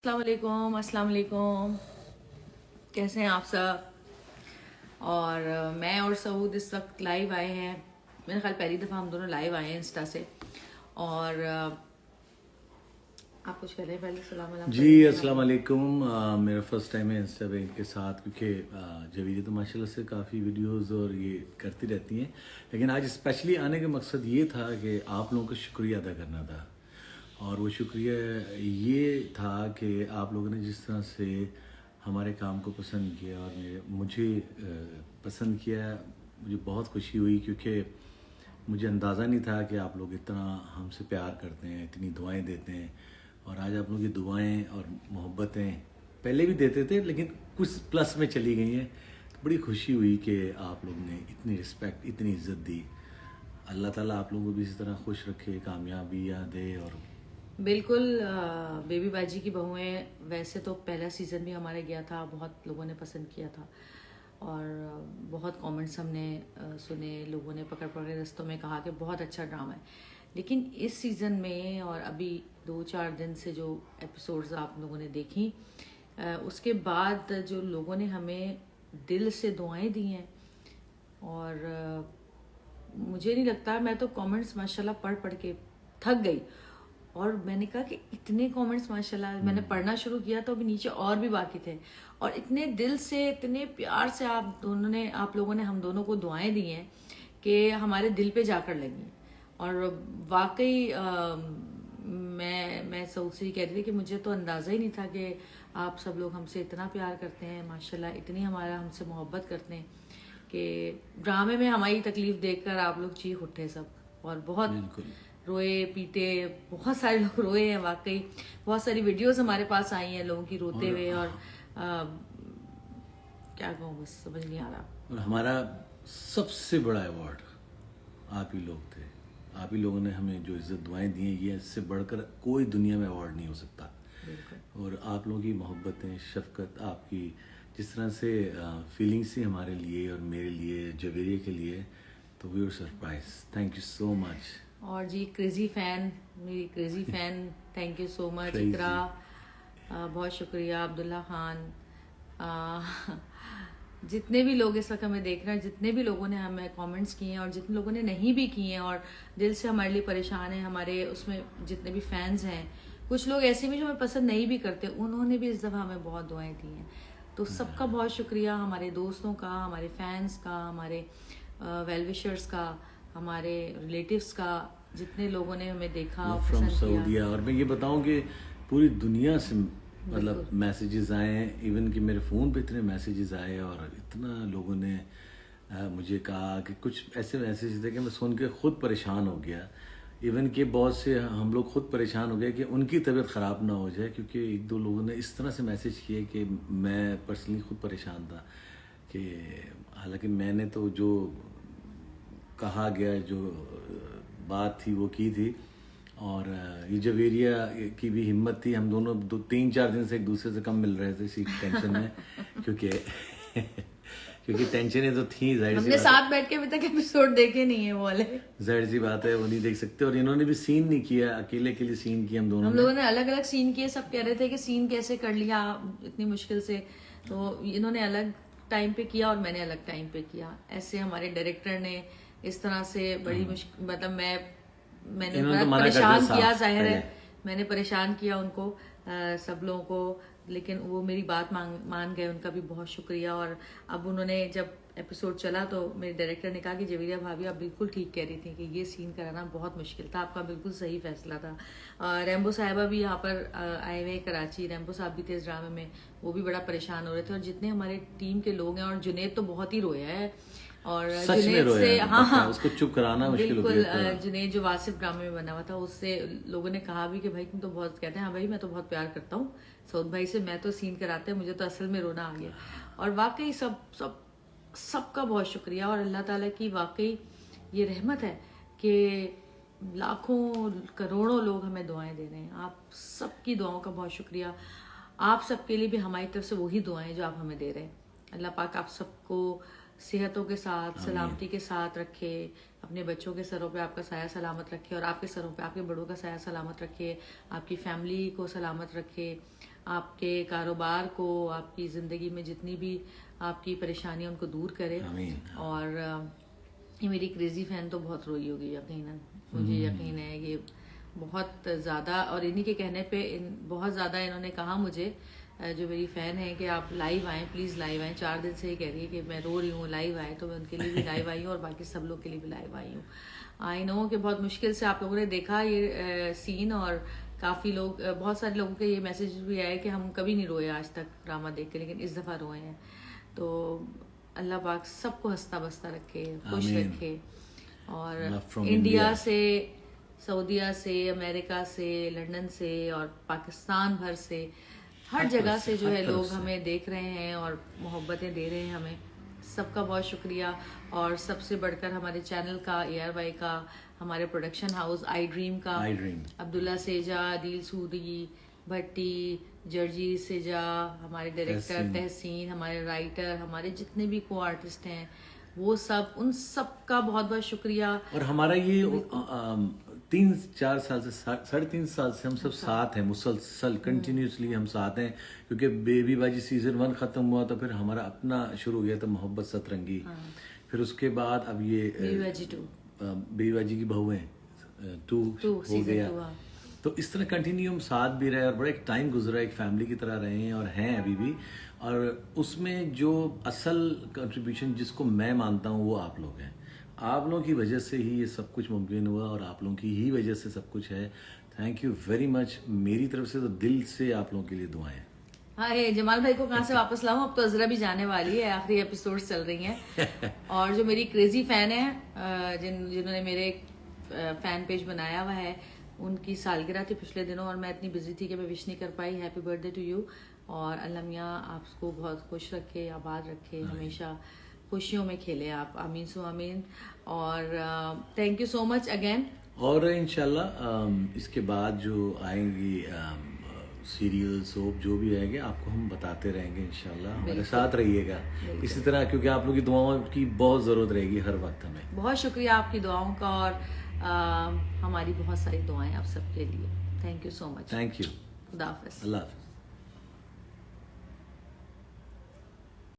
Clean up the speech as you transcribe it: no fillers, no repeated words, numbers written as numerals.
السلام علیکم. السلام علیکم. کیسے ہیں آپ سب؟ اور میں اور سعود اس وقت لائیو آئے ہیں. میرے خیال پہلی دفعہ ہم دونوں لائیو آئے ہیں انسٹا سے. اور آپ کچھ کہہ رہے ہیں پہلے؟ سلام علیکم. جی السلام علیکم. میرا فرسٹ ٹائم ہے انسٹا پہ ان کے ساتھ، کیونکہ جویری تو ماشاء اللہ سے کافی ویڈیوز اور یہ کرتی رہتی ہیں، لیکن آج اسپیشلی آنے کا مقصد یہ تھا کہ آپ لوگوں کا شکریہ ادا کرنا تھا. اور وہ شکریہ یہ تھا کہ آپ لوگوں نے جس طرح سے ہمارے کام کو پسند کیا اور مجھے پسند کیا، مجھے بہت خوشی ہوئی، کیونکہ مجھے اندازہ نہیں تھا کہ آپ لوگ اتنا ہم سے پیار کرتے ہیں، اتنی دعائیں دیتے ہیں. اور آج آپ لوگوں کی دعائیں اور محبتیں پہلے بھی دیتے تھے لیکن کچھ پلس میں چلی گئی ہیں. بڑی خوشی ہوئی کہ آپ لوگ نے اتنی رسپیکٹ، اتنی عزت دی. اللہ تعالیٰ آپ لوگوں کو بھی اسی طرح خوش رکھے، کامیابیاں دے. اور بالکل بیبی باجی کی بہویں، ویسے تو پہلا سیزن بھی ہمارے گیا تھا، بہت لوگوں نے پسند کیا تھا اور بہت کامنٹس ہم نے سنے. لوگوں نے پکڑ کے رستوں میں کہا کہ بہت اچھا ڈرامہ ہے. لیکن اس سیزن میں اور ابھی 2-4 دن سے جو ایپیسوڈز آپ لوگوں نے دیکھی، اس کے بعد جو لوگوں نے ہمیں دل سے دعائیں دی ہیں، اور مجھے نہیں لگتا، میں تو کامنٹس ماشاءاللہ پڑھ کے تھک گئی. اور میں نے کہا کہ اتنے کامنٹس ماشاءاللہ میں نے پڑھنا شروع کیا تو ابھی نیچے اور بھی باقی تھے، اور اتنے دل سے، اتنے پیار سے آپ لوگوں نے ہم دونوں کو دعائیں دی ہیں کہ ہمارے دل پہ جا کر لگی. اور واقعی میں سعود سے ہی کہہ رہی تھی کہ مجھے تو اندازہ ہی نہیں تھا کہ آپ سب لوگ ہم سے اتنا پیار کرتے ہیں ماشاءاللہ، اتنی ہم سے محبت کرتے ہیں کہ ڈرامے میں ہماری تکلیف دیکھ کر آپ لوگ چیخ اٹھے سب، اور بہت بالکل روئے پیٹے. بہت سارے لوگ روئے ہیں واقعی. بہت ساری ویڈیوز ہمارے پاس آئی ہیں لوگوں کی روتے ہوئے، اور کیا کہوں، بس سمجھ نہیں آ رہا. اور ہمارا سب سے بڑا ایوارڈ آپ ہی لوگ تھے. آپ ہی لوگوں نے ہمیں جو عزت دعائیں دی ہیں، یہ اس سے بڑھ کر کوئی دنیا میں ایوارڈ نہیں ہو سکتا. اور آپ لوگوں کی محبتیں، شفقت، آپ کی جس طرح سے فیلنگس تھی ہمارے لیے اور میرے لیے، جویریہ کے لیے، تو we are surprise. Thank you so much. اور جی کریزی فین، میری crazy fan, thank you so much. Iqra بہت شکریہ. عبداللہ خان، جتنے بھی لوگ اس وقت ہمیں دیکھ رہے ہیں، جتنے بھی لوگوں نے ہمیں کامنٹس کیے ہیں اور جتنے لوگوں نے نہیں بھی کیے ہیں اور دل سے ہمارے لیے پریشان ہیں، ہمارے اس میں جتنے بھی فینز ہیں، کچھ لوگ ایسے بھی جو ہمیں پسند نہیں بھی کرتے، انہوں نے بھی اس دفعہ ہمیں بہت دعائیں دی ہیں. تو سب کا بہت شکریہ، ہمارے دوستوں کا، ہمارے فینز کا، ہمارے ویل وشرز کا، ہمارے ریلیٹیوز کا، جتنے لوگوں نے ہمیں دیکھا، فرام پسند کیا. سعودیہ. اور میں یہ بتاؤں کہ پوری دنیا سے مطلب میسیجز آئے ہیں، ایون کہ میرے فون پہ اتنے میسیجز آئے، اور اتنا لوگوں نے مجھے کہا کہ کچھ ایسے میسیجز تھے کہ میں سن کے خود پریشان ہو گیا. ایون کہ بہت سے ہم لوگ خود پریشان ہو گئے کہ ان کی طبیعت خراب نہ ہو جائے، کیونکہ 1-2 لوگوں نے اس طرح سے میسیج کیے کہ میں پرسنلی خود پریشان تھا. کہ حالانکہ میں نے تو جو کہا گیا، جو بات تھی وہ کی تھی. اور یہ جویریہ کی بھی ہمت تھی. ہم دونوں 3-4 دن سے ایک دوسرے سے کم مل رہے تھے اسی ٹینشن میں، کیونکہ ٹینشنیں تو تھیں. ظاہر ہم نے ساتھ بیٹھ کے ابھی تک ایپیسوڈ دیکھے نہیں ہیں وہ والے. ظاہر سی بات ہے وہ نہیں دیکھ سکتے. اور انہوں نے بھی سین نہیں کیا، اکیلے کے لیے سین کیا ہم دونوں ہم لوگوں نے الگ الگ سین کیے. سب کہہ رہے تھے کہ سین کیسے کر لیا اتنی مشکل سے، تو انہوں نے الگ ٹائم پہ کیا اور میں نے الگ ٹائم پہ کیا. ایسے ہمارے ڈائریکٹر نے اس طرح سے بڑی مشکل، مطلب میں نے بڑا پریشان کیا. ظاہر ہے میں نے پریشان کیا ان کو، سب لوگوں کو، لیکن وہ میری بات مان گئے. ان کا بھی بہت شکریہ. اور اب انہوں نے جب ایپیسوڈ چلا تو میرے ڈائریکٹر نے کہا کہ جویریہ بھابھی آپ بالکل ٹھیک کہہ رہی تھیں کہ یہ سین کرانا بہت مشکل تھا، آپ کا بالکل صحیح فیصلہ تھا. ریمبو صاحبہ بھی یہاں پر آئے ہوئے کراچی، ریمبو صاحب بھی تھے اس ڈرامے میں، وہ بھی بڑا پریشان ہو رہے تھے. اور جتنے ہمارے ٹیم کے لوگ ہیں، اور جنید تو بہت ہی رویا ہے. اور جنید سے ہاں اس کو چپ کرانا مشکل ہو بالکل، گیا. جنید جو واصف ڈرامے میں بنا ہوا تھا، اس سے لوگوں نے کہا بھی کہ بھائی تم تو بہت، کہتے ہیں ہاں بھائی میں تو بہت پیار کرتا ہوں سعود بھائی سے، میں تو سین کراتے ہیں، مجھے تو اصل میں رونا آ گیا. اور واقعی سب کا بہت شکریہ. اور اللہ تعالیٰ کی واقعی یہ رحمت ہے کہ لاکھوں کروڑوں لوگ ہمیں دعائیں دے رہے ہیں. آپ سب کی دعاؤں کا بہت شکریہ. آپ سب کے لیے بھی ہماری طرف سے وہی دعائیں جو آپ ہمیں دے رہے ہیں. اللہ پاک آپ سب کو صحتوں کے ساتھ، سلامتی کے ساتھ رکھے، اپنے بچوں کے سروں پہ آپ کا سایہ سلامت رکھے، اور آپ کے سروں پہ آپ کے بڑوں کا سایہ سلامت رکھے، آپ کی فیملی کو سلامت رکھے. آپ کے کاروبار کو, آپ کی زندگی میں جتنی بھی آپ کی پریشانیاں ان کو دور کرے. اور یہ میری کریزی فین تو بہت روئی ہوگی یقیناً, مجھے یقین ہے یہ بہت زیادہ, اور انہی کے کہنے پہ بہت زیادہ انہوں نے کہا مجھے, جو میری فین ہے, کہ آپ لائیو آئیں, پلیز لائیو آئیں. 4 دن سے یہ کہہ رہی ہے کہ میں رو رہی ہوں, لائیو آئے. تو میں ان کے لیے بھی لائیو آئی ہوں اور باقی سب لوگ کے لیے بھی لائیو آئی ہوں. آئی نو کہ بہت مشکل سے آپ لوگوں نے دیکھا یہ سین, اور کافی لوگ, بہت سارے لوگوں کے یہ میسیج بھی آئے کہ ہم کبھی نہیں روئے آج تک ڈرامہ دیکھ کے, لیکن اس دفعہ روئے ہیں. تو اللہ پاک سب کو ہنستا بستا رکھے, خوش رکھے. اور انڈیا سے, سعودیہ سے, امریکہ سے, لندن سے اور پاکستان بھر سے, ہر جگہ سے جو ہے لوگ ہمیں دیکھ رہے ہیں اور محبتیں دے رہے ہیں ہمیں, سب کا بہت شکریہ. اور سب سے بڑھ کر ہمارے چینل کا, ARY کا, ہمارے پروڈکشن ہاؤس آئی ڈریم کا, عبداللہ سیجا, عدیل سودی بھٹی, جرجی سیجا, ہمارے ڈائریکٹر تحسین, ہمارے رائٹر, ہمارے جتنے بھی کو آرٹسٹ ہیں وہ سب, ان سب کا بہت بہت شکریہ. اور ہمارا یہ 3-4 سال سے 3.5 سال سے ہم سب ساتھ ہیں, مسلسل کنٹینیوسلی ہم ساتھ ہیں, کیونکہ بیبی باجی سیزن 1 ختم ہوا تو پھر ہمارا اپنا شروع ہو گیا تھا محبت سترنگی. پھر اس کے بعد اب یہ بیبی باجی کی بہویں 2 ہو گیا. تو اس طرح کنٹینیو ہم ساتھ بھی رہے اور بڑا ایک ٹائم گزرا, ایک فیملی کی طرح رہے ہیں اور ہیں ابھی بھی. اور اس میں جو اصل کنٹریبیوشن جس کو میں مانتا ہوں وہ آپ لوگ ہیں. آپ لوگوں کی وجہ سے ہی یہ سب کچھ ممکن ہوا اور آپ لوگوں کی ہی وجہ سے سب کچھ ہے. Thank you very much. میری طرف سے تو دل سے آپ لوگوں کے لیے دعائیں. ہاں, جمال بھائی کو کہاں سے واپس لاؤں, اب تو عذرا بھی جانے والی ہے, آخری ایپیسوڈ چل رہی ہیں. اور جو میری کریزی فین ہیں, جنہوں نے میرے فین پیج بنایا ہوا ہے, ان کی سالگرہ تھی پچھلے دنوں اور میں اتنی بزی تھی کہ میں وش نہیں کر پائی. Happy birthday to you. اور اللہ میاں آپ کو بہت خوش رکھے, آباد رکھے, ہمیشہ خوشیوں میں کھیلے آپ. آمین سو آمین. اور thank you so much again. اور انشاءاللہ اس کے بعد جو آئیں گی سیریل سوپ جو بھی آئیں گے آپ کو ہم بتاتے رہیں گے انشاءاللہ. ہمارے ساتھ رہیے گا اسی طرح, کیونکہ آپ لوگوں کی دعاؤں کی بہت ضرورت رہے گی ہر وقت ہمیں. بہت شکریہ آپ کی دعاؤں کا, اور ہماری بہت ساری دعائیں آپ سب کے لیے. Thank you so much. Thank you. خدا حافظ. اللہ حافظ.